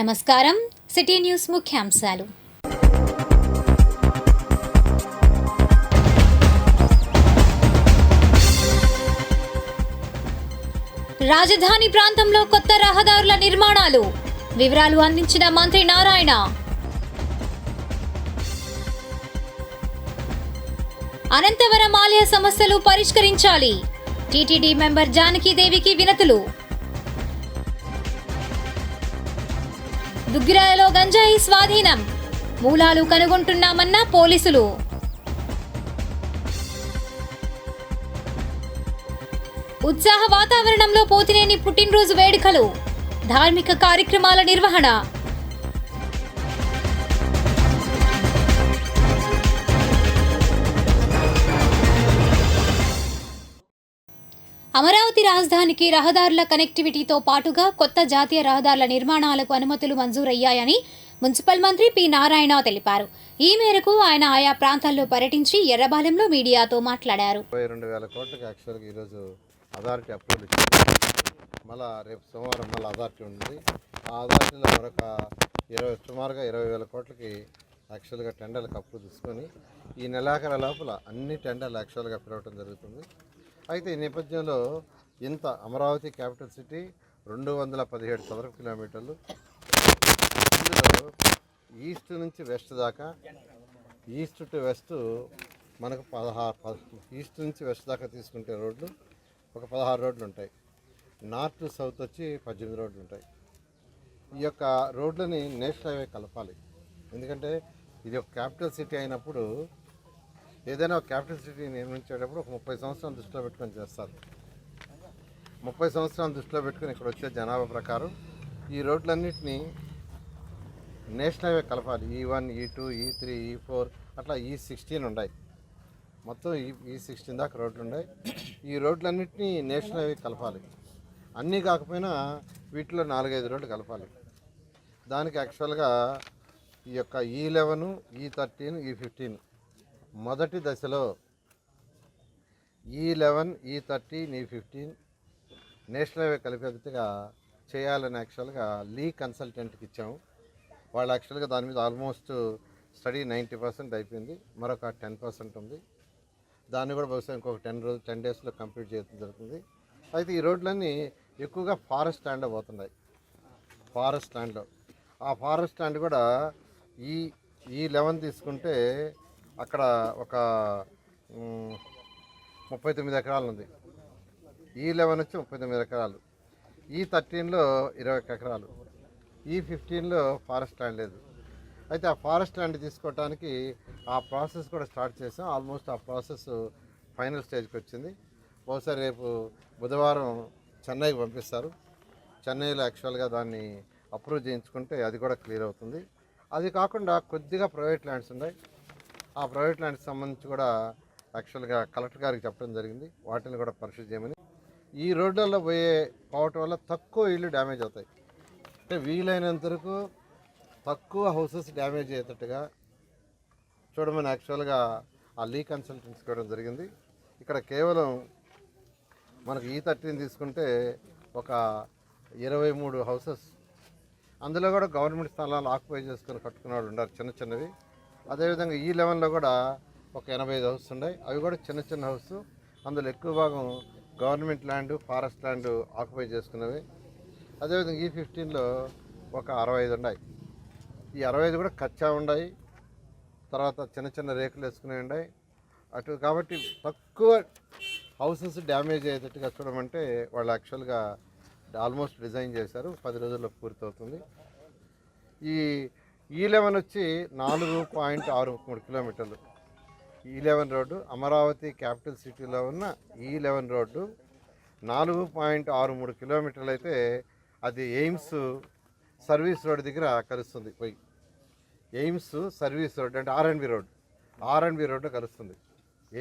నమస్కారం. City news ముఖ్యాంశాలు. రాజధాని ప్రాంతంలో కొత్త రహదారుల నిర్మాణాలు వివరాలు అందించిన మంత్రి నారాయణ. అనంతవరం ఆలయ సమస్యలు పరిష్కరించాలి. టీటీడీ మెంబర్ జానకీదేవికి వినతులు. దుగ్గిరాలలో గంజాయి స్వాధీనం, మూలాలు కనుగొంటున్నామన్న పోలీసులు. ఉత్సాహ వాతావరణంలో పోతినేని పుట్టినరోజు వేడుకలు, ధార్మిక కార్యక్రమాల నిర్వహణ. అమరావతి రాజధానికి రహదారుల కనెక్టివిటీతో పాటుగా కొత్త జాతీయ రహదారుల నిర్మాణాలకు అనుమతులు మంజూరయ్యాయని మున్సిపల్ మంత్రి పి నారాయణ తెలిపారు. ఈ మేరకు ఆయన ఆయా ప్రాంతాల్లో పర్యటించి ఎర్రబాలెంలో మీడియాతో మాట్లాడారు. 22,000 కోట్లకి యాక్చువల్గా ఈరోజు అథారిటీ అప్రూవల్ ఇచ్చింది. మళ్ళీ రేపు సోమవారం మళ్ళీ అథారిటీ ఉంది. ఆ అథారిటీలో మరొక సుమారుగా 20,000 కోట్లకి యాక్చువల్గా టెండర్లకు అప్రూవ్ తీసుకొని ఈ నెలాఖరు లోపల అన్ని టెండర్లు యాక్చువల్గా పిలవటం జరుగుతుంది. అయితే ఈ నేపథ్యంలో ఇంత అమరావతి క్యాపిటల్ సిటీ 217 చదరపు కిలోమీటర్లు, ఇందులో ఈస్ట్ నుంచి వెస్ట్ దాకా, ఈస్ట్ టు వెస్ట్ మనకు 16 ఈస్ట్ నుంచి వెస్ట్ దాకా తీసుకుంటే రోడ్లు ఒక 16 రోడ్లు ఉంటాయి. నార్త్ టు సౌత్ వచ్చి 18 రోడ్లు ఉంటాయి. ఈ యొక్క రోడ్లని నేషనల్ హైవే కలపాలి. ఎందుకంటే ఇది ఒక క్యాపిటల్ సిటీ అయినప్పుడు ఏదైనా ఒక క్యాపిటల్ సిటీ నిర్మించేటప్పుడు ఒక 30 సంవత్సరాలు దృష్టిలో పెట్టుకొని చేస్తారు. 30 సంవత్సరాలు దృష్టిలో పెట్టుకుని ఇక్కడ వచ్చే జనాభా ప్రకారం ఈ రోడ్లన్నింటినీ నేషనల్ హైవే కలపాలి. E1, E2, E3, E4 అట్లా E16 ఉన్నాయి. మొత్తం E16 దాకా రోడ్లు ఉన్నాయి. ఈ రోడ్లన్నింటినీ నేషనల్ హైవే కలపాలి. అన్నీ కాకపోయినా వీటిలో 4-5 రోడ్లు కలపాలి. దానికి యాక్చువల్గా ఈ యొక్క E11, E13, E15 మొదటి దశలో E11, E13, E15 national highway కలిపేదిగా చేయాలని యాక్చువల్గా లీ కన్సల్టెంట్కి ఇచ్చాము. వాళ్ళు యాక్చువల్గా దాని మీద ఆల్మోస్ట్ స్టడీ 90% అయిపోయింది. మరొక 10% ఉంది. దాన్ని కూడా బహుశా ఇంకొక 10 డేస్లో కంప్లీట్ చేయడం జరుగుతుంది. అయితే ఈ రోడ్లన్నీ ఎక్కువగా ఫారెస్ట్ ల్యాండ్లో పోతున్నాయి. ఫారెస్ట్ ల్యాండ్లో ఆ ఫారెస్ట్ ల్యాండ్ కూడా E11 తీసుకుంటే అక్కడ ఒక 39 ఎకరాలు ఉంది. E11 వచ్చి 39 ఎకరాలు, E13లో 21 ఎకరాలు, E15లో ఫారెస్ట్ ల్యాండ్ లేదు. అయితే ఆ ఫారెస్ట్ ల్యాండ్ తీసుకోవడానికి ఆ ప్రాసెస్ కూడా స్టార్ట్ చేసాం. ఆల్మోస్ట్ ఆ ప్రాసెస్ ఫైనల్ స్టేజ్కి వచ్చింది. బహుశా రేపు బుధవారం చెన్నైకి పంపిస్తారు. చెన్నైలో యాక్చువల్గా దాన్ని అప్రూవ్ చేయించుకుంటే అది కూడా క్లియర్ అవుతుంది. అది కాకుండా కొద్దిగా ప్రైవేట్ ల్యాండ్స్ ఉన్నాయి. ఆ ప్రైవేట్ ల్యాండ్కి సంబంధించి కూడా యాక్చువల్గా కలెక్టర్ గారికి చెప్పడం జరిగింది. వాటిని కూడా పరిశీలి చేయమని. ఈ రోడ్లలో పోవటం వల్ల తక్కువ ఇళ్ళు డ్యామేజ్ అవుతాయి. అంటే వీలైనంత వరకు తక్కువ హౌసెస్ డ్యామేజ్ అయ్యేటట్టుగా చూడమని యాక్చువల్గా ఆ లీ కన్సల్టెన్సీ ఇవ్వడం జరిగింది. ఇక్కడ కేవలం మనకు E13 తీసుకుంటే ఒక 23 హౌసెస్, అందులో కూడా గవర్నమెంట్ స్థలాలు ఆక్యుపై చేసుకొని కట్టుకున్న వాళ్ళు ఉన్నారు, చిన్న చిన్నవి. అదేవిధంగా E11లో కూడా ఒక 85 హౌస్ ఉన్నాయి. అవి కూడా చిన్న చిన్న హౌస్. అందులో ఎక్కువ భాగం government land, forest land occupy చేసుకున్నవి. అదేవిధంగా E15లో ఒక 65 ఉన్నాయి. ఈ 65 కూడా కచ్చా ఉన్నాయి, తర్వాత చిన్న చిన్న రేకులు వేసుకునేవి ఉన్నాయి. అటు కాబట్టి తక్కువ హౌసెస్ డ్యామేజ్ అయ్యేటట్టుగా చూడమంటే వాళ్ళు యాక్చువల్గా ఆల్మోస్ట్ డిజైన్ చేశారు. 10 రోజుల్లో పూర్తవుతుంది. ఈ E11 వచ్చి 4.63 కిలోమీటర్లు. E11 రోడ్డు అమరావతి క్యాపిటల్ సిటీలో ఉన్న E11 రోడ్డు 4.63 కిలోమీటర్లు అయితే అది ఎయిమ్స్ సర్వీస్ రోడ్ దగ్గర కలుస్తుంది. పోయి ఎయిమ్స్ సర్వీస్ రోడ్ అంటే ఆర్ఎండ్బి రోడ్లో కలుస్తుంది.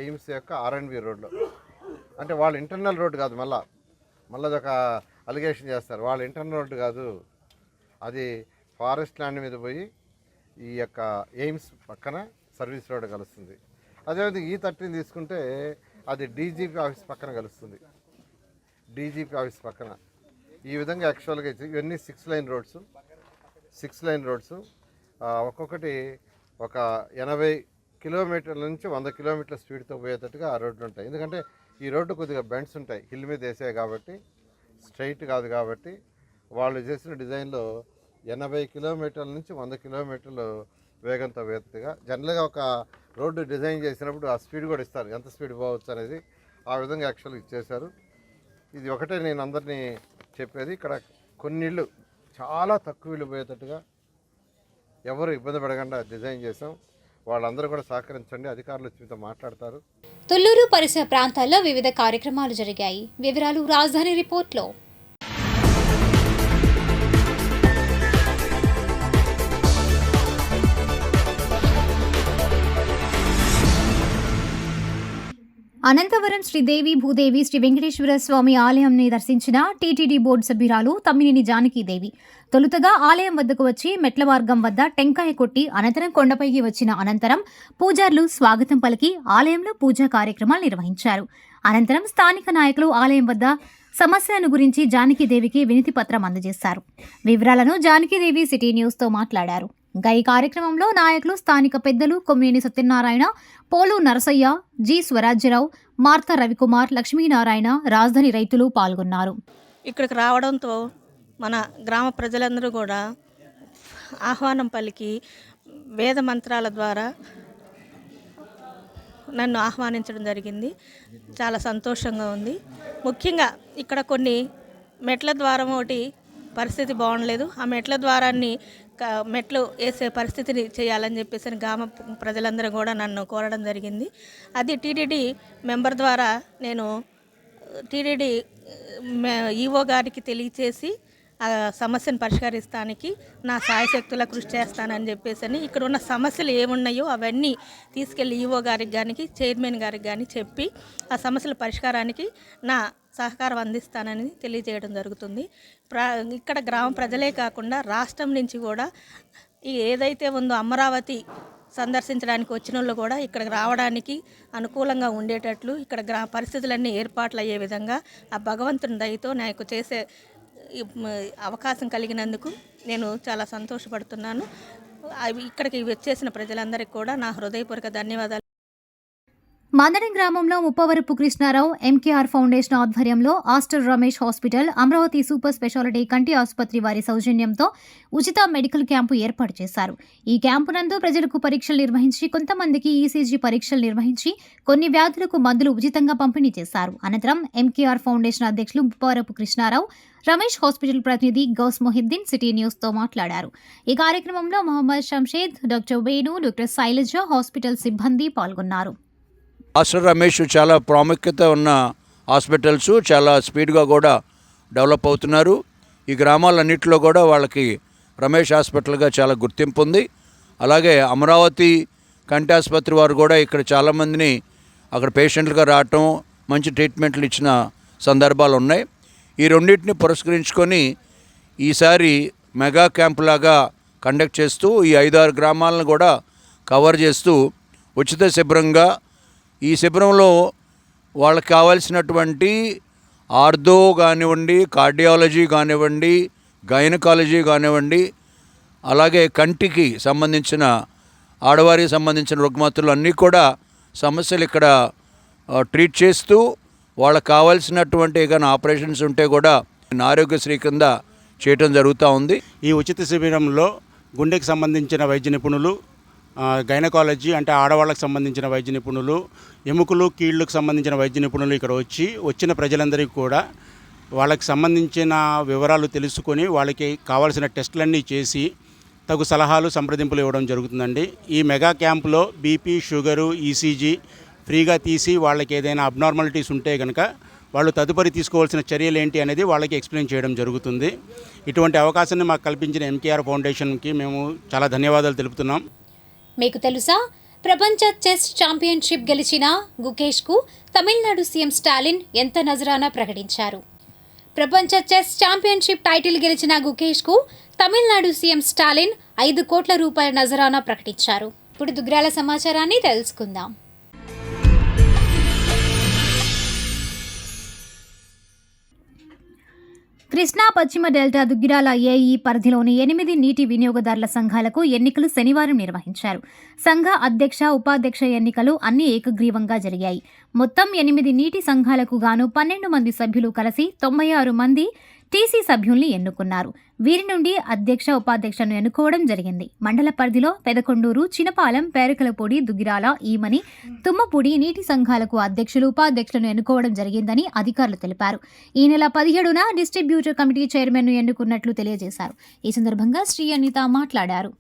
ఎయిమ్స్ యొక్క ఆర్ఎండ్బి రోడ్లో అంటే వాళ్ళ ఇంటర్నల్ రోడ్డు కాదు. మళ్ళీ ఒక అలిగేషన్ చేస్తారు, వాళ్ళ ఇంటర్నల్ రోడ్డు కాదు, అది ఫారెస్ట్ ల్యాండ్ మీద పోయి ఈ యొక్క ఎయిమ్స్ పక్కన సర్వీస్ రోడ్ కలుస్తుంది. అదేవిధంగా E13 తీసుకుంటే అది డీజీపీ ఆఫీస్ పక్కన కలుస్తుంది. డీజీపీ ఆఫీస్ పక్కన ఈ విధంగా యాక్చువల్గా ఇవన్నీ 6 లైన్ రోడ్స్. 6 లైన్ రోడ్స్, ఒక్కొక్కటి ఒక 80 కిలోమీటర్ల నుంచి 100 కిలోమీటర్ల స్పీడ్తో పోయేటట్టుగా ఆ రోడ్లు ఉంటాయి. ఎందుకంటే ఈ రోడ్డు కొద్దిగా బెండ్స్ ఉంటాయి, హిల్ మీద వేసాయి కాబట్టి, స్ట్రైట్ కాదు కాబట్టి వాళ్ళు చేసిన డిజైన్లో 80 కిలోమీటర్ల నుంచి 100 కిలోమీటర్లు వేగంతో పోయేట్టుగా. జనరల్గా ఒక రోడ్డు డిజైన్ చేసినప్పుడు ఆ స్పీడ్ కూడా ఇస్తారు, ఎంత స్పీడ్ పోవచ్చు అనేది. ఆ విధంగా యాక్చువల్గా ఇచ్చేశారు. ఇది ఒకటే నేను అందరినీ చెప్పేది, ఇక్కడ కొన్ని ఇళ్ళు చాలా తక్కువ ఇళ్ళు పోయేటట్టుగా ఎవరు ఇబ్బంది పడకుండా డిజైన్ చేసాం. వాళ్ళందరూ కూడా సహకరించండి, అధికారులు వచ్చి మీతో మాట్లాడతారు. తుళ్లూరు పరిసర ప్రాంతాల్లో వివిధ కార్యక్రమాలు జరిగాయి. వివరాలు రాజధాని రిపోర్ట్లో. అనంతవరం శ్రీదేవి భూదేవి శ్రీ వెంకటేశ్వర స్వామి ఆలయంని దర్శించిన టీటీడీ బోర్డు సభ్యురాలు తమ్మినేని జానకీదేవి తొలుతగా ఆలయం వద్దకు వచ్చి మెట్ల మార్గం వద్ద టెంకాయ కొట్టి అనంతరం కొండపైకి వచ్చిన అనంతరం పూజారులు స్వాగతం పలికి ఆలయంలో పూజా కార్యక్రమాలు నిర్వహించారు. అనంతరం స్థానిక నాయకులు ఆలయం వద్ద సమస్యలను గురించి జానకీదేవికి వినతి పత్రం అందజేశారు. వివరాలను జానకీదేవి సిటీ న్యూస్తో మాట్లాడారు. ఇంకా ఈ కార్యక్రమంలో నాయకులు, స్థానిక పెద్దలు కొమ్మినేని సత్యనారాయణ, పోలు నరసయ్య, జి స్వరాజ్యరావు, మార్తా రవికుమార్, లక్ష్మీనారాయణ, రాజధాని రైతులు పాల్గొన్నారు. ఇక్కడికి రావడంతో మన గ్రామ ప్రజలందరూ కూడా ఆహ్వానం పలికి వేద మంత్రాల ద్వారా నన్ను ఆహ్వానించడం జరిగింది. చాలా సంతోషంగా ఉంది. ముఖ్యంగా ఇక్కడ కొన్ని మెట్ల ద్వారం ఒకటి పరిస్థితి బాగుండలేదు. ఆ మెట్ల ద్వారాన్ని మెట్లు వేసే పరిస్థితిని చేయాలని చెప్పేసి గ్రామ ప్రజలందరూ కూడా నన్ను కోరడం జరిగింది. అది టీటీడీ మెంబర్ ద్వారా నేను టీటీడీ ఈఓ గారికి తెలియచేసి ఆ సమస్యను పరిష్కరిస్తానికి నా సాయశక్తుల కృషి చేస్తానని చెప్పేసి ఇక్కడ ఉన్న సమస్యలు ఏమున్నాయో అవన్నీ తీసుకెళ్ళి ఈఓ గారికి కానీ చైర్మన్ గారికి కానీ చెప్పి ఆ సమస్యల పరిష్కారానికి నా సహకారం అందిస్తానని తెలియజేయడం జరుగుతుంది. ఇక్కడ గ్రామ ప్రజలే కాకుండా రాష్ట్రం నుంచి కూడా ఏదైతే ఉందో అమరావతి సందర్శించడానికి వచ్చిన వాళ్ళు కూడా ఇక్కడికి రావడానికి అనుకూలంగా ఉండేటట్లు ఇక్కడ పరిస్థితులన్నీ ఏర్పాట్లు అయ్యే విధంగా ఆ భగవంతుని దయతో నాకు చేసే అవకాశం కలిగినందుకు నేను చాలా సంతోషపడుతున్నాను. ఇక్కడికి వచ్చేసిన ప్రజలందరికీ కూడా నా హృదయపూర్వక ధన్యవాదాలు. మందడం గ్రామంలో ముప్పవరపు కృష్ణారావు ఎంకేఆర్ ఫౌండేషన్ ఆధ్వర్యంలో Aster Ramesh hospital, Amaravati super speciality కంటి ఆసుపత్రి వారి సౌజన్యంతో ఉచిత మెడికల్ క్యాంపు ఏర్పాటు చేశారు. ఈ క్యాంపు నందు ప్రజలకు పరీక్షలు నిర్వహించి, కొంతమందికి ఈసీజీ పరీక్షలు నిర్వహించి, కొన్ని వ్యాధులకు మందులు ఉచితంగా పంపిణీ చేశారు. అనంతరం ఎంకేఆర్ ఫౌండేషన్ అధ్యక్షులు ముప్పవరపు కృష్ణారావు, రమేష్ హాస్పిటల్ ప్రతినిధి గౌస్ మొహిద్దీన్ సిటీ న్యూస్తో మాట్లాడారు. ఈ కార్యక్రమంలో Mohammed Shamshed, doctor Venu, doctor Shailaja, hospital సిబ్బంది పాల్గొన్నారు. ఆస్టర్ రమేష్ చాలా ప్రాముఖ్యత ఉన్న హాస్పిటల్స్, చాలా స్పీడ్గా కూడా డెవలప్ అవుతున్నారు. ఈ గ్రామాలన్నింటిలో కూడా వాళ్ళకి రమేష్ హాస్పిటల్గా చాలా గుర్తింపు ఉంది. అలాగే అమరావతి కంటి ఆసుపత్రి వారు కూడా ఇక్కడ చాలామందిని అక్కడ పేషెంట్లుగా రావటం, మంచి ట్రీట్మెంట్లు ఇచ్చిన సందర్భాలు ఉన్నాయి. ఈ రెండింటిని పురస్కరించుకొని ఈసారి మెగా క్యాంప్ లాగా కండక్ట్ చేస్తూ ఈ 5-6 గ్రామాలను కూడా కవర్ చేస్తూ ఉచిత శిబిరంగా, ఈ శిబిరంలో వాళ్ళకి కావాల్సినటువంటి ఆర్థో కానివ్వండి, కార్డియాలజీ కానివ్వండి, గైనకాలజీ కానివ్వండి, అలాగే కంటికి సంబంధించిన ఆడవారికి సంబంధించిన రుగ్మతులు అన్నీ కూడా సమస్యలు ఇక్కడ ట్రీట్ చేస్తూ వాళ్ళకి కావాల్సినటువంటి ఏదైనా ఆపరేషన్స్ ఉంటే కూడా ఆరోగ్యశ్రీ కింద చేయటం జరుగుతూ ఉంది. ఈ ఉచిత శిబిరంలో గుండెకి సంబంధించిన వైద్య నిపుణులు, గైనకాలజీ అంటే ఆడవాళ్ళకు సంబంధించిన వైద్య నిపుణులు, ఎముకలు కీళ్ళకు సంబంధించిన వైద్య నిపుణులు ఇక్కడ వచ్చిన ప్రజలందరికీ కూడా వాళ్ళకి సంబంధించిన వివరాలు తెలుసుకొని వాళ్ళకి కావాల్సిన టెస్టులన్నీ చేసి తగు సలహాలు, సంప్రదింపులు ఇవ్వడం జరుగుతుందండి. ఈ మెగా క్యాంపులో బీపీ, షుగరు, ఈసీజీ ఫ్రీగా తీసి వాళ్ళకి ఏదైనా అబ్నార్మాలిటీస్ ఉంటే కనుక వాళ్ళు తదుపరి తీసుకోవాల్సిన చర్యలు ఏంటి అనేది వాళ్ళకి ఎక్స్ప్లెయిన్ చేయడం జరుగుతుంది. ఇటువంటి అవకాశాన్ని మాకు కల్పించిన ఎంకేఆర్ ఫౌండేషన్కి మేము చాలా ధన్యవాదాలు తెలుపుతున్నాం. మీకు తెలుసా, ప్రపంచ చెస్ ఛాంపియన్షిప్ గెలిచిన గుకేష్కు తమిళనాడు సీఎం స్టాలిన్ ఎంత నజరానా ప్రకటించారు. ప్రపంచ చెస్ ఛాంపియన్షిప్ టైటిల్ గెలిచిన గుకేష్కు తమిళనాడు సీఎం స్టాలిన్ 5 కోట్ల రూపాయల నజరానా ప్రకటించారు. ఇప్పుడు దుగ్రాల సమాచారాన్ని తెలుసుకుందాం. కృష్ణా పశ్చిమ డెల్టా దుగ్గిరాల ఏఈ పరిధిలోని 8 నీటి వినియోగదారుల సంఘాలకు ఎన్నికలు శనివారం నిర్వహించారు. సంఘ అధ్యక్ష, ఉపాధ్యక్ష ఎన్నికలు అన్ని ఏకగ్రీవంగా జరిగాయి. మొత్తం 8 నీటి సంఘాలకు గాను 12 మంది సభ్యులు కలిసి 96 మంది టీసీ సభ్యుల్ని ఎన్నుకున్నారు. వీరి నుండి అధ్యక్ష, ఉపాధ్యక్షను ఎన్నుకోవడం జరిగింది. మండల పరిధిలో పెదకొండూరు, చినపాలెం, పేరకలపూడి, దుగ్గిరాల, ఈమని, తుమ్మపూడి నీటి సంఘాలకు అధ్యక్షులు, ఉపాధ్యక్షులను ఎన్నుకోవడం జరిగిందని అధికారులు తెలిపారు. ఈ నెల 17న డిస్ట్రిబ్యూటర్ కమిటీ చైర్మన్ను ఎన్నుకున్నట్లు తెలియజేశారు. ఈ సందర్భంగా శ్రీ అనిత మాట్లాడారు.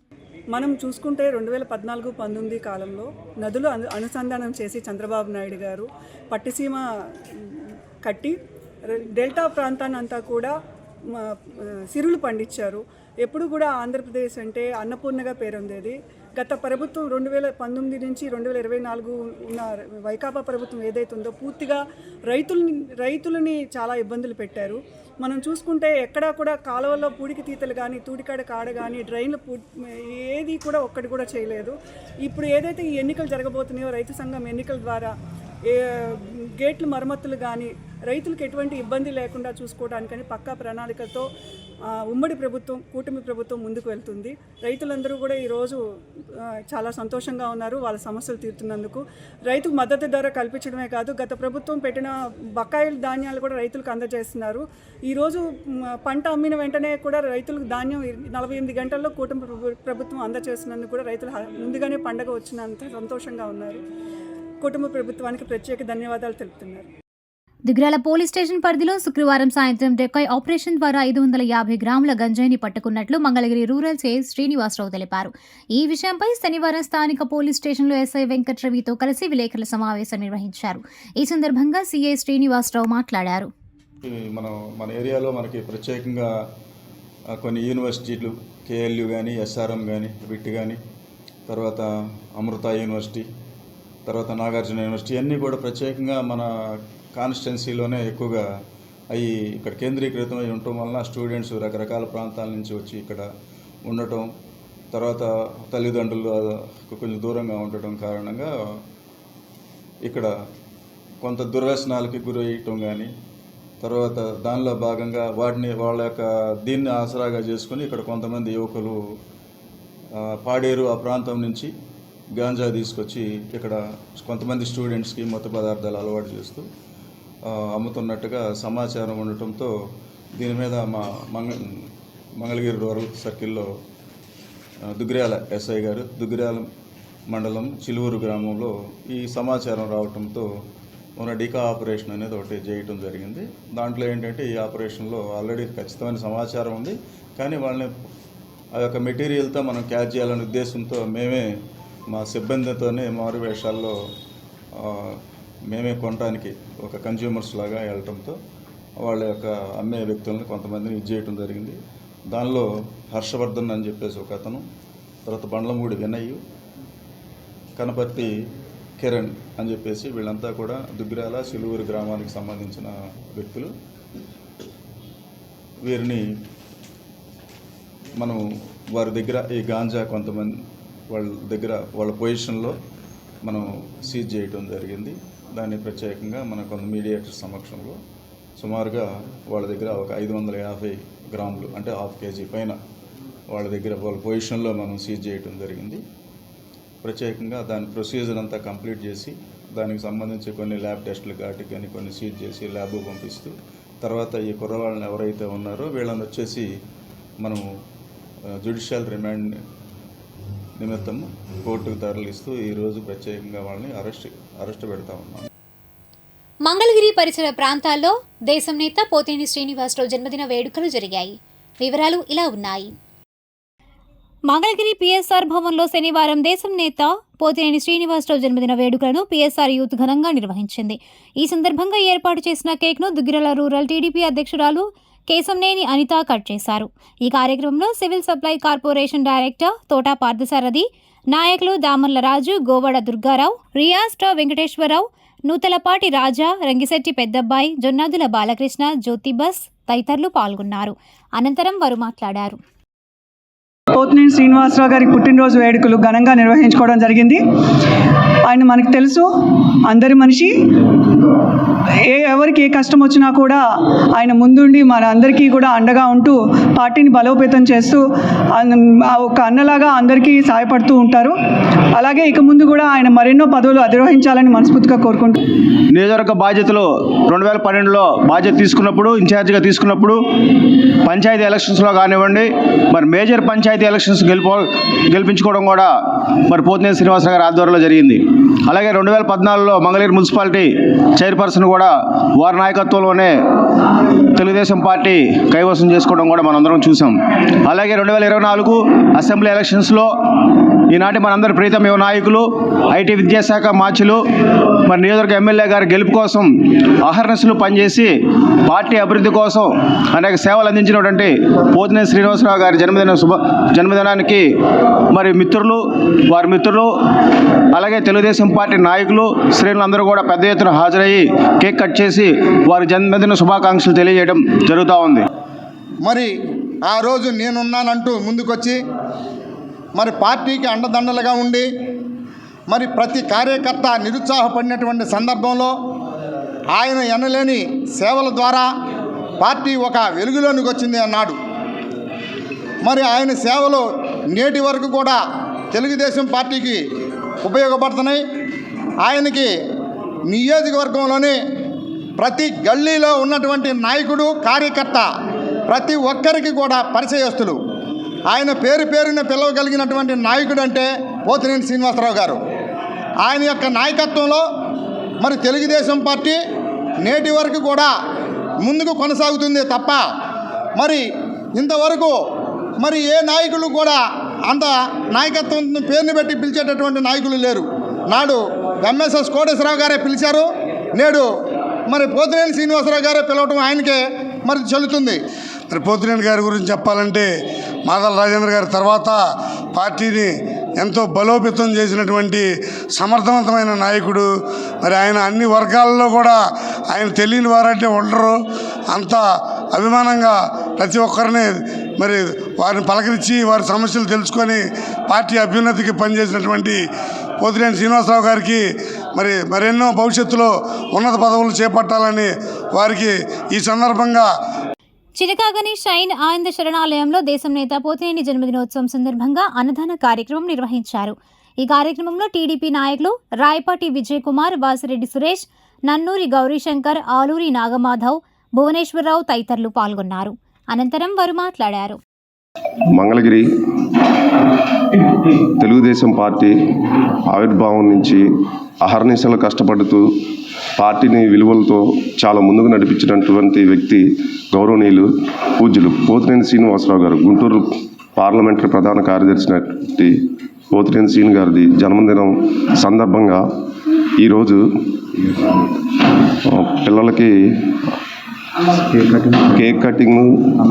మనం చూసుకుంటే 2014-19 కాలంలో నదులు అనుసంధానం చేసి చంద్రబాబు నాయుడు గారు పట్టిసీమ కట్టి డెల్టా ప్రాంతాన్ని అంతా కూడా సిరులు పండించారు. ఎప్పుడు కూడా ఆంధ్రప్రదేశ్ అంటే అన్నపూర్ణగా పేరొందేది. గత ప్రభుత్వం 2019 నుంచి 2024 ఉన్న వైకాపా ప్రభుత్వం ఏదైతే ఉందో పూర్తిగా రైతులని చాలా ఇబ్బందులు పెట్టారు. మనం చూసుకుంటే ఎక్కడా కూడా కాలువల్లో పూడికి తీతలు కానీ, తూడికాడ కాడ కానీ, డ్రైన్లు ఏది కూడా ఒక్కటి కూడా చేయలేదు. ఇప్పుడు ఏదైతే ఈ ఎన్నికలు జరగబోతున్నాయో రైతు సంఘం ఎన్నికల ద్వారా గేట్లు మరమ్మతులు కానీ రైతులకు ఎటువంటి ఇబ్బంది లేకుండా చూసుకోవడానికని పక్కా ప్రణాళికతో ఉమ్మడి ప్రభుత్వం, కూటమి ప్రభుత్వం ముందుకు వెళ్తుంది. రైతులందరూ కూడా ఈరోజు చాలా సంతోషంగా ఉన్నారు వాళ్ళ సమస్యలు తీరుతున్నందుకు. రైతుకు మద్దతు ధర కల్పించడమే కాదు, గత ప్రభుత్వం పెట్టిన బకాయిల ధాన్యాలు కూడా రైతులకు అందజేస్తున్నారు. ఈరోజు పంట అమ్మిన వెంటనే కూడా రైతులకు ధాన్యం 48 గంటల్లో కూటమి ప్రభుత్వం అందజేస్తున్నందుకు కూడా రైతులు ముందుగానే పండగ వచ్చినంత సంతోషంగా ఉన్నారు. కుటుంబ ప్రభుత్వానికి ప్రత్యేక ధన్యవాదాలు తెలుపుతున్నారు. దుగ్గిరాల పోలీస్ స్టేషన్ పరిధిలో శుక్రవారం సాయంత్రం డెకాయ్ ఆపరేషన్ ద్వారా 550 గ్రాముల గంజాయిని పట్టుకున్నట్లు మంగళగిరి రూరల్ సిఐ శ్రీనివాసరావు తెలిపారు. ఈ విషయంపై శనివారం స్థానిక పోలీస్ స్టేషన్లో ఎస్ఐ వెంకట్రవితో కలిసి విలేకరుల సమావేశం నిర్వహించారు. ఈ సందర్భంగా సిఐ శ్రీనివాసరావు మాట్లాడారు. మన ఏరియాలో మనకి ప్రత్యేకంగా కొన్ని యూనివర్సిటీలు, కేఎల్యూ కానీ, ఎస్ఆర్ఎం కానీ, విట్ కానీ, తర్వాత అమృత యూనివర్సిటీ, తర్వాత నాగార్జున యూనివర్సిటీ అన్నీ కూడా ప్రత్యేకంగా మన కాన్స్టిట్యున్సీలోనే ఎక్కువగా అవి ఇక్కడ కేంద్రీకృతమై ఉండటం వలన స్టూడెంట్స్ రకరకాల ప్రాంతాల నుంచి వచ్చి ఇక్కడ ఉండటం, తర్వాత తల్లిదండ్రులు కొంచెం దూరంగా ఉండటం కారణంగా ఇక్కడ కొంత దుర్వ్యసనాలకి గురయ్యటం కానీ, తర్వాత దానిలో భాగంగా వాళ్ళ యొక్క దీన్ని ఆసరాగా చేసుకుని ఇక్కడ కొంతమంది యువకులు పాడేరు ఆ ప్రాంతం నుంచి గాంజా తీసుకొచ్చి ఇక్కడ కొంతమంది స్టూడెంట్స్కి మత్తు పదార్థాలు అలవాటు చేస్తూ అమ్ముతున్నట్టుగా సమాచారం ఉండటంతో దీని మీద మా మంగళగిరి రూరల్ సర్కిల్లో దుగ్గిరాల ఎస్ఐ గారు, దుగ్గిరాల మండలం చిలువూరు గ్రామంలో ఈ సమాచారం రావడంతో మన డికా ఆపరేషన్ అనేది ఒకటి చేయటం జరిగింది. దాంట్లో ఏంటంటే ఈ ఆపరేషన్లో ఆల్రెడీ ఖచ్చితమైన సమాచారం ఉంది, కానీ వాళ్ళని ఆ యొక్క మెటీరియల్తో మనం క్యాచ్ చేయాలనే ఉద్దేశంతో మేమే మా సిబ్బందితోనే మారు వేషాల్లో మేమే కొనడానికి ఒక కన్జ్యూమర్స్ లాగా వెళ్ళటంతో వాళ్ళ యొక్క అమ్మే వ్యక్తులను కొంతమందిని ఇది చేయటం జరిగింది. దానిలో హర్షవర్ధన్ అని చెప్పేసి ఒక అతను, తర్వాత బండ్లమూడి వినయ్, కనపర్తి కిరణ్ అని చెప్పేసి వీళ్ళంతా కూడా దుగ్గిరాల సిలువూరు గ్రామానికి సంబంధించిన వ్యక్తులు. వీరిని మనం వారి దగ్గర ఈ గాంజా కొంతమంది వాళ్ళ దగ్గర వాళ్ళ పొజిషన్లో మనం సీజ్ చేయడం జరిగింది. దాన్ని ప్రత్యేకంగా మన కొంత మీడియేటర్ సమక్షంలో సుమారుగా వాళ్ళ దగ్గర ఒక 550 గ్రాములు అంటే 1/2 kg పైన వాళ్ళ దగ్గర వాళ్ళ పొజిషన్లో మనం సీజ్ చేయడం జరిగింది. ప్రత్యేకంగా దాని ప్రొసీజర్ అంతా కంప్లీట్ చేసి దానికి సంబంధించి కొన్ని ల్యాబ్ టెస్టులు వాటికి కానీ కొన్ని సీజ్ చేసి ల్యాబ్ పంపిస్తూ, తర్వాత ఈ కుర్రవాళ్ళని ఎవరైతే ఉన్నారో వీళ్ళని వచ్చేసి మనం జ్యుడిషియల్ రిమాండ్ నిమిత్తం కోర్టుకు తరలిస్తూ ఈరోజు ప్రత్యేకంగా వాళ్ళని అరెస్ట్ పెడతా ఉన్నాం. మంగళగిరి పరిసర ప్రాంతాల్లో దేశం నేత పోతినేని శ్రీనివాసరావు జన్మదిన వేడుకలు జరిగాయి. వివరాలు ఇలా ఉన్నాయి. మంగళగిరి పిఎస్ఆర్ భవన్లో శనివారం దేశం నేత పోతినేని శ్రీనివాసరావు జన్మదిన వేడుకలను పిఎస్ఆర్ యూత్ ఘనంగా నిర్వహించింది. ఈ సందర్భంగా ఏర్పాటు చేసిన కేక్ను దుగ్గిరాల రూరల్ టీడీపీ అధ్యక్షురాలు కేశంనేని అనిత కట్ చేశారు. ఈ కార్యక్రమంలో civil supply corporation director Thota Parthasarathi, నాయకులు దామర్ల రాజు, గోవాడ దుర్గారావు, రియాస్టర్ వెంకటేశ్వరరావు, నూతలపాటి రాజా, రంగిశెట్టి పెద్దబ్బాయి, జొన్నాదుల బాలకృష్ణ, జ్యోతిబస్ తదితరులు పాల్గొన్నారు. అనంతరం వారు మాట్లాడారు. పోతినేని శ్రీనివాసరావు గారి పుట్టినరోజు వేడుకలు ఘనంగా నిర్వహించుకోవడం జరిగింది. ఆయన మనకు తెలుసు, అందరి మనిషి. ఎవరికి ఏ కష్టం వచ్చినా కూడా ఆయన ముందుండి మన అందరికీ కూడా అండగా ఉంటూ పార్టీని బలోపేతం చేస్తూ ఒక అన్నలాగా అందరికీ సహాయపడుతూ ఉంటారు. అలాగే ఇక ముందు కూడా ఆయన మరెన్నో పదవులు అధిరోహించాలని మనస్ఫూర్తిగా కోరుకుంటూ నియోజకవర్గ బాధ్యతలు 2012లో బాధ్యత తీసుకున్నప్పుడు, ఇన్ఛార్జిగా తీసుకున్నప్పుడు పంచాయతీ ఎలక్షన్స్లో కానివ్వండి, మరి మేజర్ పంచాయతీ ఎలక్షన్స్ గెలిపించుకోవడం కూడా మరి పోతినేని శ్రీనివాసరావు గారి ఆధ్వర్యంలో జరిగింది. అలాగే 2014లో మంగళగిరి మున్సిపాలిటీ చైర్పర్సన్ కూడా వారి నాయకత్వంలోనే తెలుగుదేశం పార్టీ కైవసం చేసుకోవడం కూడా మనందరం చూసాం. అలాగే 2024 అసెంబ్లీ ఎలక్షన్స్లో ఈనాటి మనందరి ప్రీతం యువ నాయకులు, ఐటీ విద్యాశాఖ మార్చులు, మరి నియోజకవర్గ ఎమ్మెల్యే గారి గెలుపు కోసం అహర్నిశలు పనిచేసి పార్టీ అభివృద్ధి కోసం అనేక సేవలు అందించినటువంటి పోతినేని శ్రీనివాసరావు గారి జన్మదినానికి మరి వారి మిత్రులు అలాగే తెలుగుదేశం పార్టీ నాయకులు, శ్రేణులందరూ కూడా పెద్ద ఎత్తున హాజరయ్యి కేక్ కట్ చేసి వారి జన్మదిన శుభాకాంక్షలు తెలియజేయడం జరుగుతూ ఉంది. మరి ఆ రోజు నేనున్నానంటూ ముందుకొచ్చి మరి పార్టీకి అండదండలుగా ఉండి మరి ప్రతి కార్యకర్త నిరుత్సాహపడినటువంటి సందర్భంలో ఆయన ఎనలేని సేవల ద్వారా పార్టీ ఒక వెలుగులోనికి వచ్చింది అన్నాడు. మరి ఆయన సేవలు నేటి వరకు కూడా తెలుగుదేశం పార్టీకి ఉపయోగపడుతున్నాయి. ఆయనకి నియోజకవర్గంలోని ప్రతి గల్లీలో ఉన్నటువంటి నాయకుడు, కార్యకర్త ప్రతి ఒక్కరికి కూడా పరిచయస్తులు. ఆయన పేరున పిలవగలిగినటువంటి నాయకుడు అంటే పోతినేని శ్రీనివాసరావు గారు. ఆయన యొక్క నాయకత్వంలో మరి తెలుగుదేశం పార్టీ నేటి వరకు కూడా ముందుకు కొనసాగుతుంది తప్ప మరి ఇంతవరకు మరి ఏ నాయకులు కూడా అంత నాయకత్వం పేరుని పెట్టి పిలిచేటటువంటి నాయకులు లేరు. నాడు ఎంఎస్ఎస్ కోటేశ్వరరావు గారే పిలిచారు, నేడు మరి పోతినేని శ్రీనివాసరావు గారే పిలవటం ఆయనకే మరి చెల్లుతుంది. మరి పోతినేని గారి గురించి చెప్పాలంటే మాదల రాజేంద్ర గారి తర్వాత పార్టీని ఎంతో బలోపేతం చేసినటువంటి సమర్థవంతమైన నాయకుడు. మరి ఆయన అన్ని వర్గాల్లో కూడా ఆయన తెలియని వారంటే ఉండరు. అంత అభిమానంగా ప్రతి ఒక్కరిని మరి వారిని పలకరించి వారి సమస్యలు తెలుసుకొని పార్టీ అభ్యున్నతికి పనిచేసినటువంటి పోతినేని శ్రీనివాసరావు గారికి మరెన్నో భవిష్యత్తులో ఉన్నత పదవులు చేపట్టాలని వారికి ఈ సందర్భంగా చిరకాగని షైన్ ఆనంద శరణాలయంలో దేశం నేత పోతినేని జన్మదినోత్సవం సందర్భంగా అన్నదాన కార్యక్రమం నిర్వహించారు. ఈ కార్యక్రమంలో టీడీపీ నాయకులు రాయపాటి విజయ్ కుమార్, వాసిరెడ్డి సురేష్, నన్నూరి గౌరీశంకర్, ఆలూరి నాగమాధవ్, భువనేశ్వరరావు తదితరులు పాల్గొన్నారు. అనంతరం వారు మాట్లాడారు. మంగళగిరి తెలుగుదేశం పార్టీ ఆవిర్భావం నుంచి అహర్నిశలు కష్టపడుతూ పార్టీని విలువలతో చాలా ముందుకు నడిపించినటువంటి వ్యక్తి గౌరవనీయులు పూజ్యులు పోతినేని శ్రీనివాసరావు గారు. గుంటూరు పార్లమెంటరీ ప్రధాన కార్యదర్శి పోతినేని శ్రీని గారిది జన్మదినం సందర్భంగా ఈరోజు పిల్లలకి కేక్ కటింగ్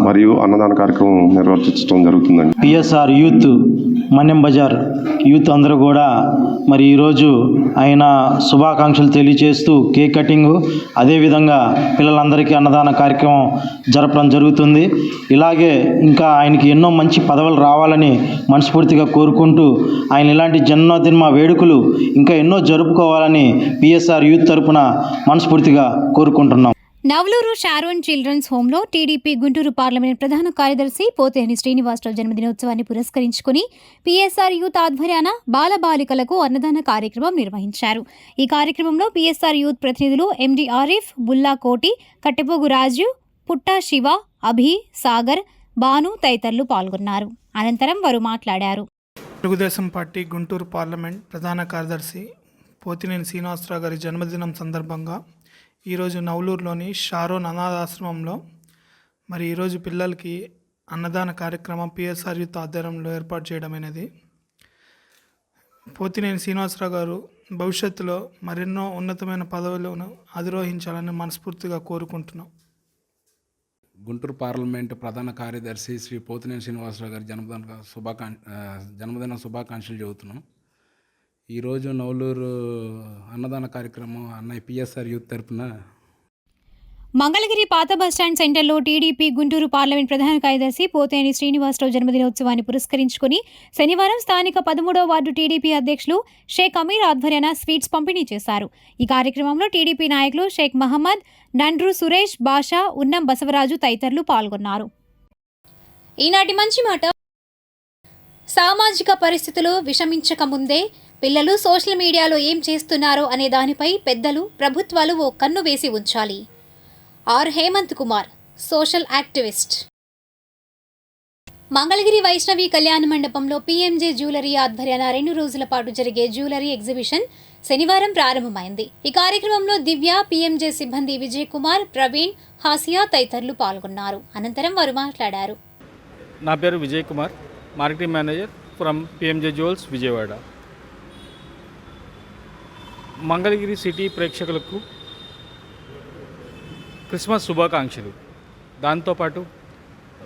మరియు అన్నదాన కార్యక్రమం నిర్వర్తించడం జరుగుతుందండి. పిఎస్ఆర్ యూత్ మన్యం బజార్ యూత్ అందరూ కూడా మరి ఈరోజు ఆయన శుభాకాంక్షలు తెలియజేస్తూ కేక్ కటింగ్, అదేవిధంగా పిల్లలందరికీ అన్నదాన కార్యక్రమం జరపడం జరుగుతుంది. ఇలాగే ఇంకా ఆయనకి ఎన్నో మంచి పదవులు రావాలని మనస్ఫూర్తిగా కోరుకుంటూ ఆయన ఇలాంటి జన్మదిన వేడుకలు ఇంకా ఎన్నో జరుపుకోవాలని పిఎస్ఆర్ యూత్ తరపున మనస్ఫూర్తిగా కోరుకుంటున్నాం. నవలూరు షారోన్ చిల్డ్రన్స్ హోంలో టీడీపీ గుంటూరు పార్లమెంట్ ప్రధాన కార్యదర్శి పోతినేని శ్రీనివాసరావు జన్మదినోత్సవాన్ని పురస్కరించుకుని పిఎస్ఆర్ యూత్ ఆధ్వర్యాన బాలబాలికలకు అన్నదాన కార్యక్రమం నిర్వహించారు. ఈ కార్యక్రమంలో పిఎస్ఆర్ యూత్ ప్రతినిధులు ఎండి ఆరిఫ్, బుల్లా కోటి, కట్టెపోగు రాజు, పుట్టా శివ, అభి, సాగర్, బాను తదితరులు పాల్గొన్నారు. అనంతరం వారు మాట్లాడారు. తెలుగుదేశం పార్టీ గుంటూరు పార్లమెంట్ ప్రధాన కార్యదర్శి పోతినేని శ్రీనివాసరావు గారి జన్మదినం సందర్భంగా ఈరోజు నవలూరులోని షారోన్ అనాథాశ్రమంలో మరి ఈరోజు పిల్లలకి అన్నదాన కార్యక్రమం పిఎస్ఆర్ యూత్ ఆధ్వర్యంలో ఏర్పాటు చేయడం అనేది. పోతినేని శ్రీనివాసరావు గారు భవిష్యత్తులో మరెన్నో ఉన్నతమైన పదవులను అధిరోహించాలని మనస్ఫూర్తిగా కోరుకుంటున్నాం. గుంటూరు పార్లమెంటు ప్రధాన కార్యదర్శి శ్రీ పోతినేని శ్రీనివాసరావు గారి జన్మదిన శుభాకాంక్షలు చెబుతున్నాం. ఈరోజు నవలూరు అన్నదాన కార్యక్రమం అన్నయ్య పిఎస్ఆర్ యూత్ తరపున మంగళగిరి పాత బస్టాండ్ సెంటర్లో టీడీపీ గుంటూరు పార్లమెంట్ ప్రధాన కార్యదర్శి పోతేని శ్రీనివాసరావు జన్మదినోత్సవాన్ని పురస్కరించుకుని శనివారం స్థానిక 13వ వార్డు టీడీపీ అధ్యక్షులు షేక్ అమీర్ ఆధ్వర్యాన స్వీట్స్ పంపిణీ చేశారు. ఈ కార్యక్రమంలో టీడీపీ నాయకులు షేక్ మహమ్మద్, నండ్రు సురేష్, బాషా, ఉన్నం బసవరాజు తదితరులు పాల్గొన్నారు. ఈనాటి మంచి మాట. సామాజిక పరిస్థితులు విషమించక ముందే పిల్లలు సోషల్ మీడియాలో ఏం చేస్తున్నారో అనే దానిపై పెద్దలు, ప్రభుత్వాలు ఓ కన్ను వేసి ఉంచాలి. R Hemanth Kumar, social activist. Mangalagiri Vaishnavi Kalyana మండపంలో పీఎంజే జ్యువెలరీ ఆధ్వర్యాన 2 రోజుల పాటు జరిగే జ్యువెలరీ ఎగ్జిబిషన్ శనివారం ప్రారంభమైంది. ఈ కార్యక్రమంలో దివ్య, పీఎంజే సిబ్బంది విజయ్ కుమార్, ప్రవీణ్, హాసియా తదితరులు పాల్గొన్నారు. అనంతరం వారు మాట్లాడారు. నా పేరు Vijay Kumar, marketing manager from PMJ jewels Vijayawada. Mangalagiri city ప్రేక్షకులకు క్రిస్మస్ శుభాకాంక్షలు. దాంతోపాటు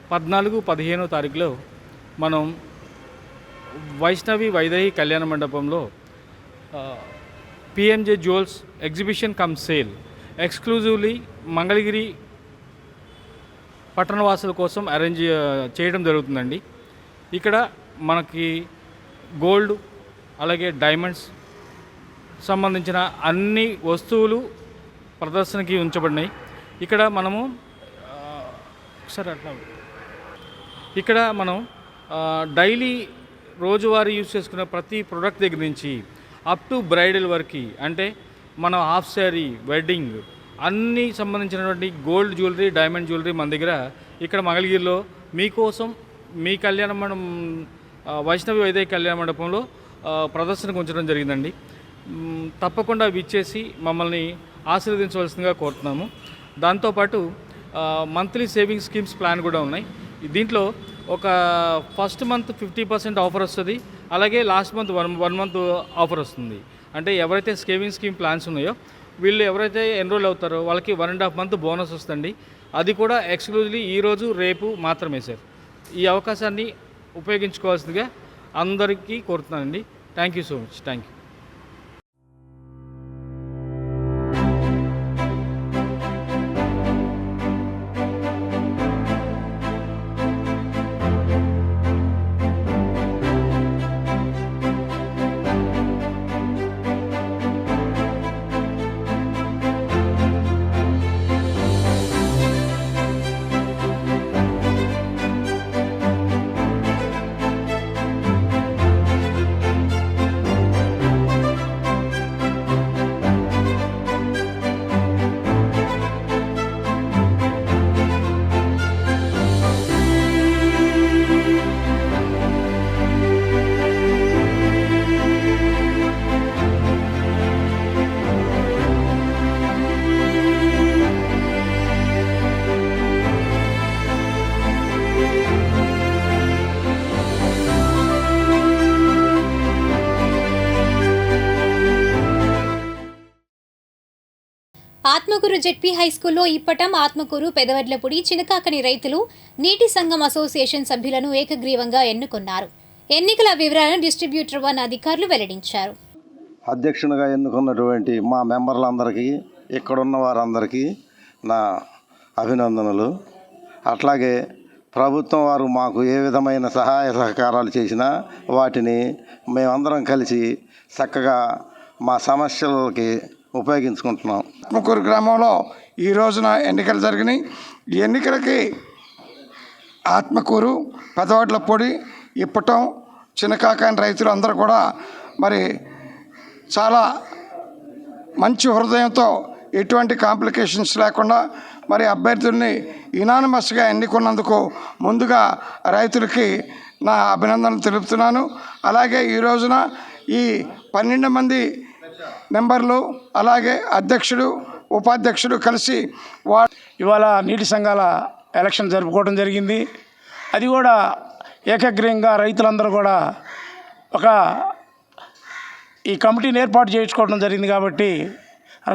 14-15 తారీఖులో మనం వైష్ణవి వైదేహి కళ్యాణ మండపంలో PMJ jewels exhibition cum sale exclusively Mangalagiri పట్టణవాసుల కోసం అరేంజ్ చేయడం జరుగుతుందండి. ఇక్కడ మనకి గోల్డ్ అలాగే డైమండ్స్ సంబంధించిన అన్ని వస్తువులు ప్రదర్శనకి ఉంచబడినాయి. ఇక్కడ మనము డైలీ రోజువారీ యూజ్ చేసుకునే ప్రతి ప్రోడక్ట్ దగ్గర నుంచి అప్ టు బ్రైడల్ వరకు, అంటే మన హాఫ్ శారీ, వెడ్డింగ్ అన్నీ సంబంధించినటువంటి గోల్డ్ జ్యువెలరీ, డైమండ్ జ్యువెలరీ మన దగ్గర ఇక్కడ మంగళగిరిలో మీకోసం మీ కళ్యాణ మండపం వైష్ణవి వైదేహి కళ్యాణ మండపంలో ప్రదర్శనకు ఉంచడం జరిగిందండి. తప్పకుండా విచ్చేసి మమ్మల్ని ఆశీర్వదించవలసిందిగా కోరుతున్నాము. దాంతోపాటు మంత్లీ సేవింగ్ స్కీమ్స్ ప్లాన్ కూడా ఉన్నాయి. దీంట్లో ఒక ఫస్ట్ మంత్ 50% ఆఫర్ వస్తుంది, అలాగే లాస్ట్ మంత్ 1 మంత్ ఆఫర్ వస్తుంది. అంటే ఎవరైతే సేవింగ్ స్కీమ్ ప్లాన్స్ ఉన్నాయో వీళ్ళు ఎవరైతే ఎన్రోల్ అవుతారో వాళ్ళకి 1.5 మంత్ బోనస్ వస్తుంది. అది కూడా ఎక్స్క్లూజివ్లీ ఈరోజు రేపు మాత్రమే సార్. ఈ అవకాశాన్ని ఉపయోగించుకోవాల్సిందిగా అందరికీ కోరుతున్నానండి. Thank you so much. Thank you. Atmakur ZP హైస్కూల్లో ఇప్పటం, ఆత్మకూరు, పెదవడ్లపూడి, చినకాకని రైతులు నీటి సంఘం అసోసియేషన్ సభ్యులను ఏకగ్రీవంగా ఎన్నుకున్నారు. ఎన్నికల వివరాలను డిస్ట్రిబ్యూటర్ 1 అధికారులు వెల్లడించారు. అధ్యక్షునిగా ఎన్నుకున్నటువంటి మా మెంబర్లందరికీ, ఇక్కడున్న వారందరికీ నా అభినందనలు. అట్లాగే ప్రభుత్వం వారు మాకు ఏ విధమైన సహాయ సహకారాలు చేసినా వాటిని మేమందరం కలిసి చక్కగా మా సమస్యలకి ఉపయోగించుకుంటున్నాం. ఆత్మకూరు గ్రామంలో ఈ రోజున ఎన్నికలు జరిగినాయి. ఈ ఎన్నికలకి ఆత్మకూరు, పెదవడ్లపూడి, ఇప్పటం, చినకాకాని రైతులు అందరూ కూడా మరి చాలా మంచి హృదయంతో ఎటువంటి కాంప్లికేషన్స్ లేకుండా మరి అభ్యర్థుల్ని యునానిమస్గా ఎన్నుకున్నందుకు ముందుగా రైతులకి నా అభినందనలు తెలుపుతున్నాను. అలాగే ఈ రోజున ఈ 12 మంది మెంబర్లు అలాగే అధ్యక్షుడు, ఉపాధ్యక్షుడు కలిసి ఇవాళ నీటి సంఘాల ఎలక్షన్ జరుపుకోవడం జరిగింది. అది కూడా ఏకగ్రీవంగా రైతులందరూ కూడా ఈ కమిటీని ఏర్పాటు చేయించుకోవడం జరిగింది. కాబట్టి